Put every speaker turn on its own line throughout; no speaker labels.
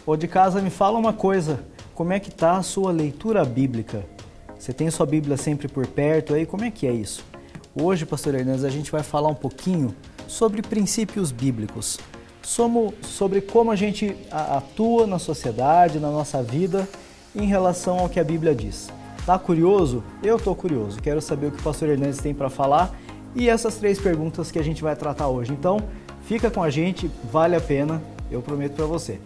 Ô de casa, me fala uma coisa, como é que tá a sua leitura bíblica? Você tem sua Bíblia sempre por perto aí, como é que é isso? Hoje, pastor Hernandes, a gente vai falar um pouquinho sobre princípios bíblicos, sobre como a gente atua na sociedade, na nossa vida, em relação ao que a Bíblia diz. Tá curioso? Eu tô curioso, quero saber o que o pastor Hernandes tem para falar e essas 3 perguntas que a gente vai tratar hoje. Então, fica com a gente, vale a pena, eu prometo para você.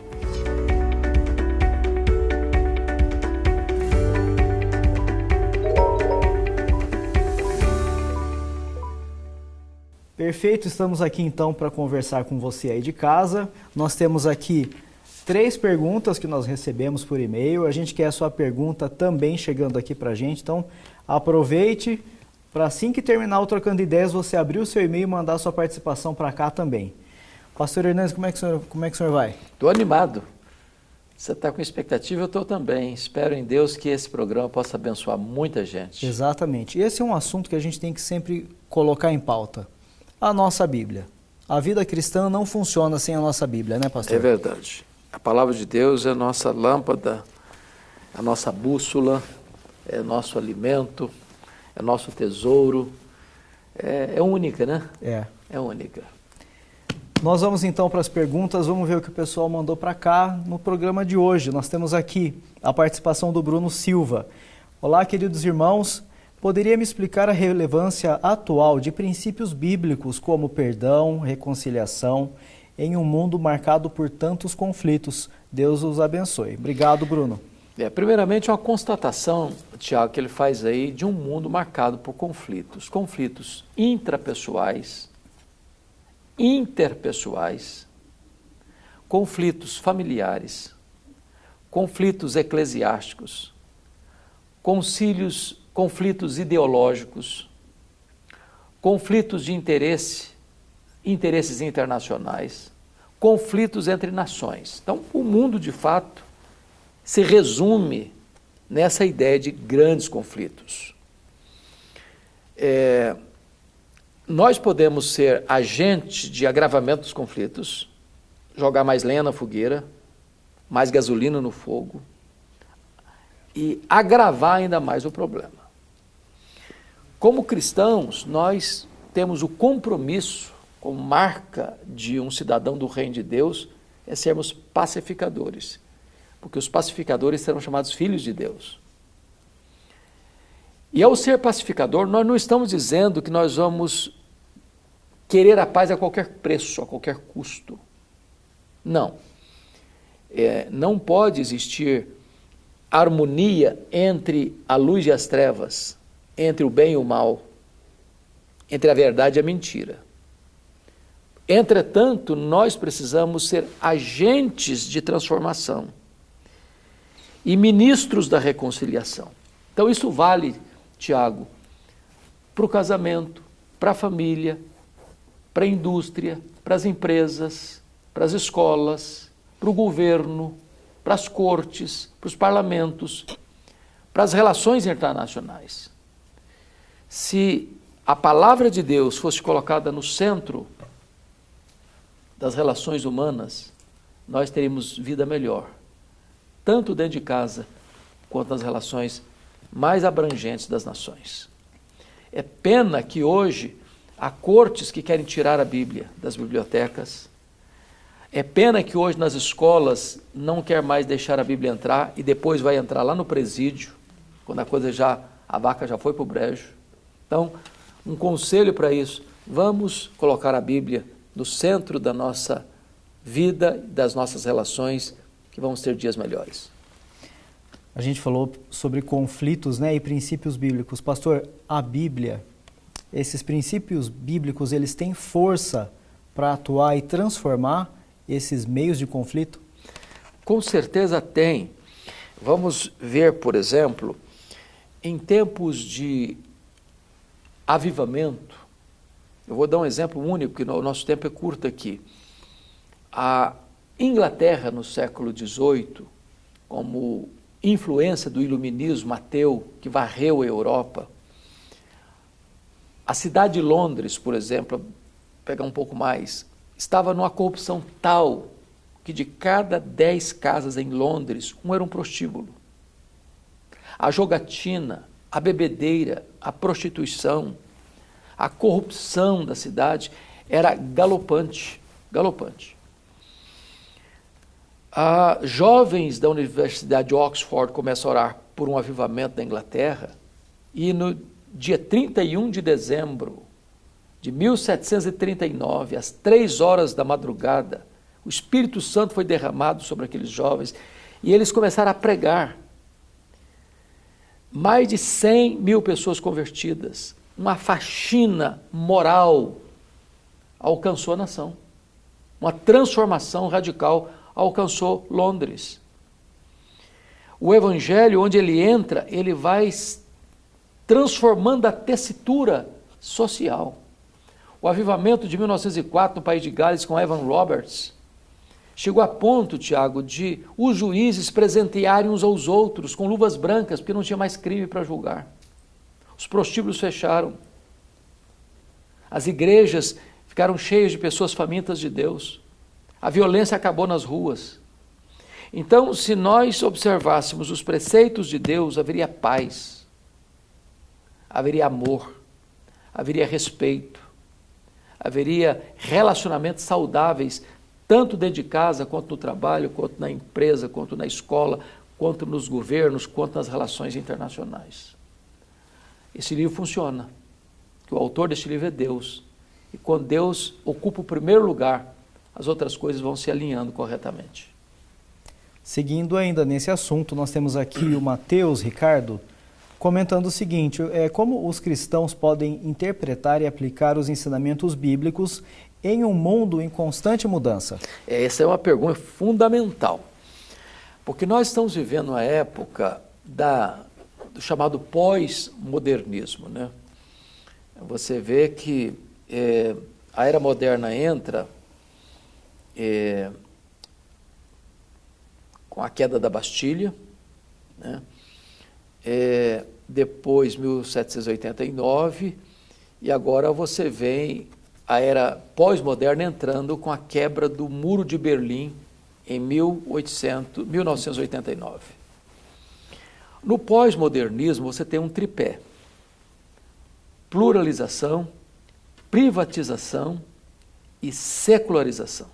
Perfeito, estamos aqui então para conversar com você aí de casa. Nós temos aqui 3 perguntas que nós recebemos por e-mail. A gente quer a sua pergunta também chegando aqui para a gente, então aproveite para assim que terminar o Trocando Ideias, você abrir o seu e-mail e mandar a sua participação para cá também. Pastor Hernandes, como é que o senhor vai?
Estou animado. Você está com expectativa, eu estou também. Espero em Deus que esse programa possa abençoar muita gente.
Exatamente. Esse é um assunto que a gente tem que sempre colocar em pauta. A nossa Bíblia. A vida cristã não funciona sem a nossa Bíblia, né, pastor?
É verdade. A palavra de Deus é a nossa lâmpada, a nossa bússola, é nosso alimento, é nosso tesouro. É única, né? É única.
Nós vamos então para as perguntas, vamos ver o que o pessoal mandou para cá no programa de hoje. Nós temos aqui a participação do Bruno Silva. Olá, queridos irmãos. Poderia me explicar a relevância atual de princípios bíblicos como perdão, reconciliação, em um mundo marcado por tantos conflitos? Deus os abençoe. Obrigado, Bruno.
Primeiramente, uma constatação, Tiago, que ele faz aí de um mundo marcado por conflitos. Conflitos intrapessoais, interpessoais, conflitos familiares, conflitos eclesiásticos, conflitos ideológicos, conflitos de interesses internacionais, conflitos entre nações. Então, o mundo, de fato, se resume nessa ideia de grandes conflitos. Nós podemos ser agentes de agravamento dos conflitos, jogar mais lenha na fogueira, mais gasolina no fogo e agravar ainda mais o problema. Como cristãos, nós temos o compromisso, como marca de um cidadão do reino de Deus, é sermos pacificadores, porque os pacificadores serão chamados filhos de Deus. E ao ser pacificador, nós não estamos dizendo que nós vamos querer a paz a qualquer preço, a qualquer custo. Não. Não pode existir harmonia entre a luz e as trevas, entre o bem e o mal, entre a verdade e a mentira. Entretanto, nós precisamos ser agentes de transformação e ministros da reconciliação. Então isso vale, Tiago, para o casamento, para a família, para a indústria, para as empresas, para as escolas, para o governo, para as cortes, para os parlamentos, para as relações internacionais. Se a palavra de Deus fosse colocada no centro das relações humanas, nós teríamos vida melhor, tanto dentro de casa, quanto nas relações mais abrangentes das nações. É pena que hoje há cortes que querem tirar a Bíblia das bibliotecas. É pena que hoje nas escolas não quer mais deixar a Bíblia entrar e depois vai entrar lá no presídio, quando a vaca já foi para o brejo. Então, um conselho para isso, vamos colocar a Bíblia no centro da nossa vida, das nossas relações, que vamos ter dias melhores.
A gente falou sobre conflitos, né, e princípios bíblicos. Pastor, a Bíblia, esses princípios bíblicos, eles têm força para atuar e transformar esses meios de conflito?
Com certeza tem. Vamos ver, por exemplo, em tempos de avivamento, eu vou dar um exemplo único, porque o nosso tempo é curto aqui. A Inglaterra, no século XVIII, como influência do iluminismo ateu que varreu a Europa, a cidade de Londres, por exemplo, pegar um pouco mais, estava numa corrupção tal que de cada 10 casas em Londres, um era um prostíbulo. A jogatina, a bebedeira, a prostituição, a corrupção da cidade era galopante, galopante. Jovens da Universidade de Oxford começam a orar por um avivamento da Inglaterra e no dia 31 de dezembro de 1739, às 3 horas da madrugada, o Espírito Santo foi derramado sobre aqueles jovens e eles começaram a pregar. Mais de 100 mil pessoas convertidas. Uma faxina moral alcançou a nação. Uma transformação radical alcançou Londres. O evangelho, onde ele entra, ele vai transformando a tessitura social. O avivamento de 1904 no país de Gales com Evan Roberts chegou a ponto, Tiago, de os juízes presentearem uns aos outros com luvas brancas, porque não tinha mais crime para julgar. Os prostíbulos fecharam. As igrejas ficaram cheias de pessoas famintas de Deus. A violência acabou nas ruas. Então, se nós observássemos os preceitos de Deus, haveria paz, haveria amor, haveria respeito, haveria relacionamentos saudáveis, tanto dentro de casa, quanto no trabalho, quanto na empresa, quanto na escola, quanto nos governos, quanto nas relações internacionais. Esse livro funciona, que o autor deste livro é Deus. E quando Deus ocupa o primeiro lugar, as outras coisas vão se alinhando corretamente.
Seguindo ainda nesse assunto, nós temos aqui o Mateus Ricardo comentando o seguinte: como os cristãos podem interpretar e aplicar os ensinamentos bíblicos em um mundo em constante mudança?
Essa é uma pergunta fundamental, porque nós estamos vivendo uma época do chamado pós-modernismo, né? Você vê que a era moderna entra com a queda da Bastilha, né? Depois 1789, e agora você vê a era pós-moderna entrando com a quebra do Muro de Berlim em 1989. No pós-modernismo você tem um tripé: pluralização, privatização e secularização.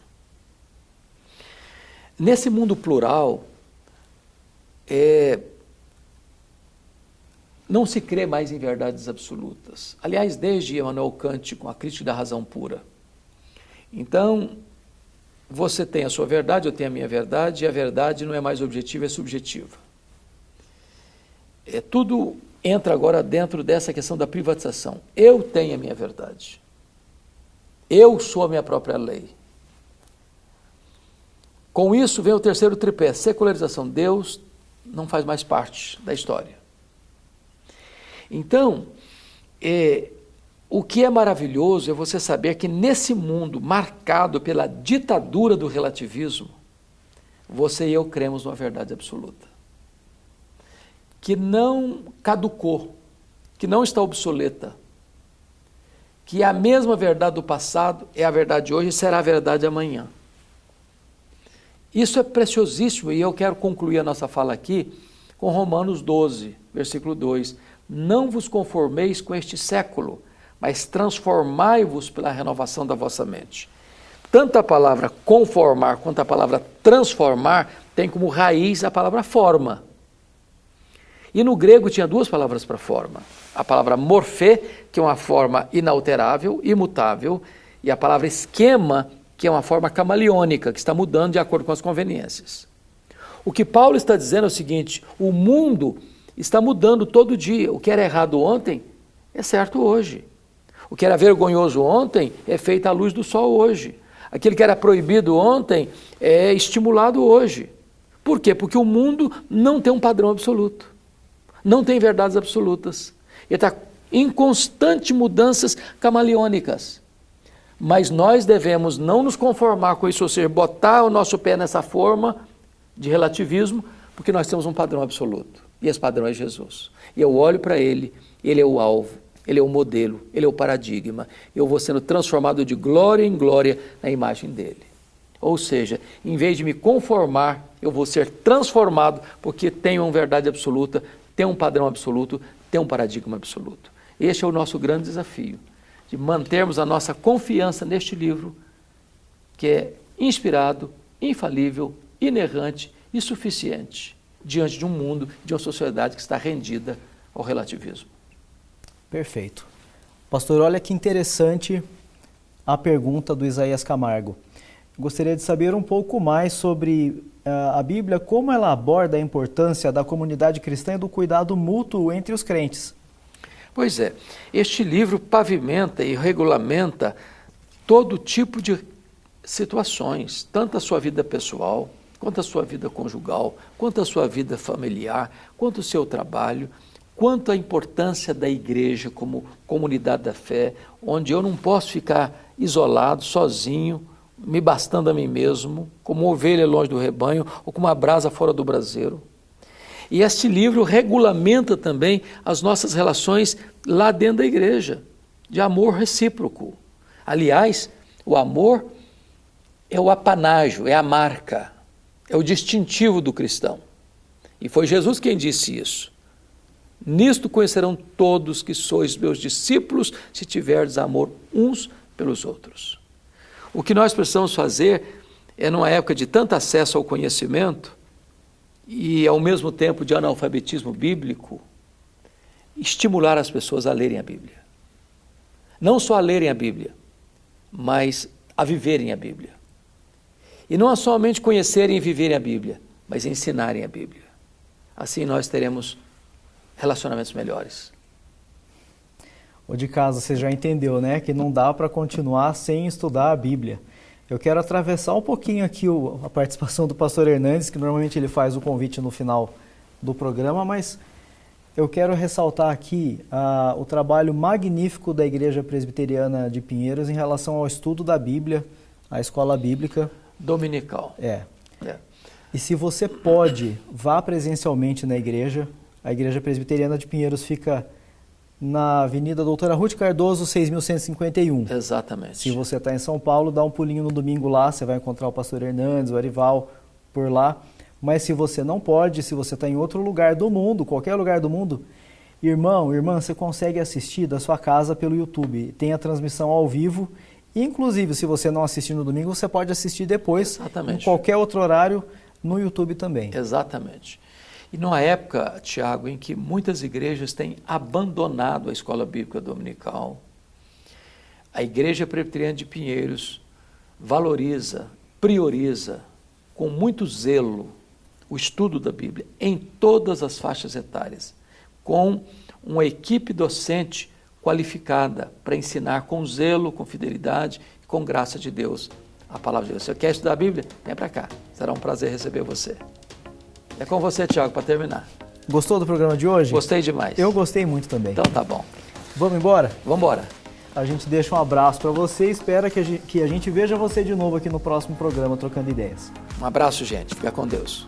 Nesse mundo plural, não se crê mais em verdades absolutas. Aliás, desde Immanuel Kant, com a crítica da razão pura. Então, você tem a sua verdade, eu tenho a minha verdade, e a verdade não é mais objetiva, é subjetiva. Tudo entra agora dentro dessa questão da privatização. Eu tenho a minha verdade. Eu sou a minha própria lei. Com isso vem o terceiro tripé, secularização. Deus não faz mais parte da história. Então, o que é maravilhoso é você saber que nesse mundo marcado pela ditadura do relativismo, você e eu cremos numa verdade absoluta, que não caducou, que não está obsoleta, que a mesma verdade do passado é a verdade de hoje e será a verdade amanhã. Isso é preciosíssimo e eu quero concluir a nossa fala aqui com Romanos 12, versículo 2. Não vos conformeis com este século, mas transformai-vos pela renovação da vossa mente. Tanto a palavra conformar quanto a palavra transformar tem como raiz a palavra forma. E no grego tinha duas palavras para forma. A palavra morfê, que é uma forma inalterável, imutável, e a palavra esquema, que é uma forma camaleônica, que está mudando de acordo com as conveniências. O que Paulo está dizendo é o seguinte: o mundo está mudando todo dia. O que era errado ontem é certo hoje. O que era vergonhoso ontem é feito à luz do sol hoje. Aquilo que era proibido ontem é estimulado hoje. Por quê? Porque o mundo não tem um padrão absoluto. Não tem verdades absolutas. Ele está em constantes mudanças camaleônicas. Mas nós devemos não nos conformar com isso, ou seja, botar o nosso pé nessa forma de relativismo, porque nós temos um padrão absoluto. E esse padrão é Jesus. E eu olho para ele, ele é o alvo, ele é o modelo, ele é o paradigma. Eu vou sendo transformado de glória em glória na imagem dele. Ou seja, em vez de me conformar, eu vou ser transformado, porque tenho uma verdade absoluta, tenho um padrão absoluto, tenho um paradigma absoluto. Este é o nosso grande desafio, de mantermos a nossa confiança neste livro, que é inspirado, infalível, inerrante e suficiente diante de um mundo, de uma sociedade que está rendida ao relativismo.
Perfeito. Pastor, olha que interessante a pergunta do Isaías Camargo. Gostaria de saber um pouco mais sobre a Bíblia, como ela aborda a importância da comunidade cristã e do cuidado mútuo entre os crentes.
Pois é, este livro pavimenta e regulamenta todo tipo de situações, tanto a sua vida pessoal, quanto a sua vida conjugal, quanto a sua vida familiar, quanto o seu trabalho, quanto a importância da igreja como comunidade da fé, onde eu não posso ficar isolado, sozinho, me bastando a mim mesmo, como uma ovelha longe do rebanho ou como uma brasa fora do braseiro. E este livro regulamenta também as nossas relações lá dentro da igreja, de amor recíproco. Aliás, o amor é o apanágio, é a marca, é o distintivo do cristão. E foi Jesus quem disse isso. Nisto conhecerão todos que sois meus discípulos, se tiverdes amor uns pelos outros. O que nós precisamos fazer é, numa época de tanto acesso ao conhecimento e, ao mesmo tempo, de analfabetismo bíblico, estimular as pessoas a lerem a Bíblia. Não só a lerem a Bíblia, mas a viverem a Bíblia. E não somente conhecerem e viverem a Bíblia, mas ensinarem a Bíblia. Assim nós teremos relacionamentos melhores.
Ou de casa, você já entendeu, né? Que não dá para continuar sem estudar a Bíblia. Eu quero atravessar um pouquinho aqui a participação do pastor Hernandes, que normalmente ele faz o convite no final do programa, mas eu quero ressaltar aqui o trabalho magnífico da Igreja Presbiteriana de Pinheiros em relação ao estudo da Bíblia, a escola bíblica
dominical.
E se você pode, vá presencialmente na igreja. A Igreja Presbiteriana de Pinheiros fica na Avenida Doutora Ruth Cardoso, 6.151.
Exatamente.
Se você está em São Paulo, dá um pulinho no domingo lá, você vai encontrar o pastor Hernandes, o Arival, por lá. Mas se você não pode, se você está em outro lugar do mundo, qualquer lugar do mundo, irmão, irmã, você consegue assistir da sua casa pelo YouTube. Tem a transmissão ao vivo. Inclusive, se você não assistir no domingo, você pode assistir depois, em qualquer outro horário, no YouTube também.
Exatamente. E numa época, Tiago, em que muitas igrejas têm abandonado a escola bíblica dominical, a Igreja Presbiteriana de Pinheiros valoriza, prioriza, com muito zelo, o estudo da Bíblia em todas as faixas etárias, com uma equipe docente qualificada para ensinar com zelo, com fidelidade e com graça de Deus a palavra de Deus. Se você quer estudar a Bíblia, vem para cá. Será um prazer receber você. É com você, Tiago, para terminar.
Gostou do programa de hoje?
Gostei demais.
Eu gostei muito também.
Então tá bom.
Vamos embora?
Vamos embora.
A gente deixa um abraço para você e espera que a gente veja você de novo aqui no próximo programa Trocando Ideias.
Um abraço, gente. Fica com Deus.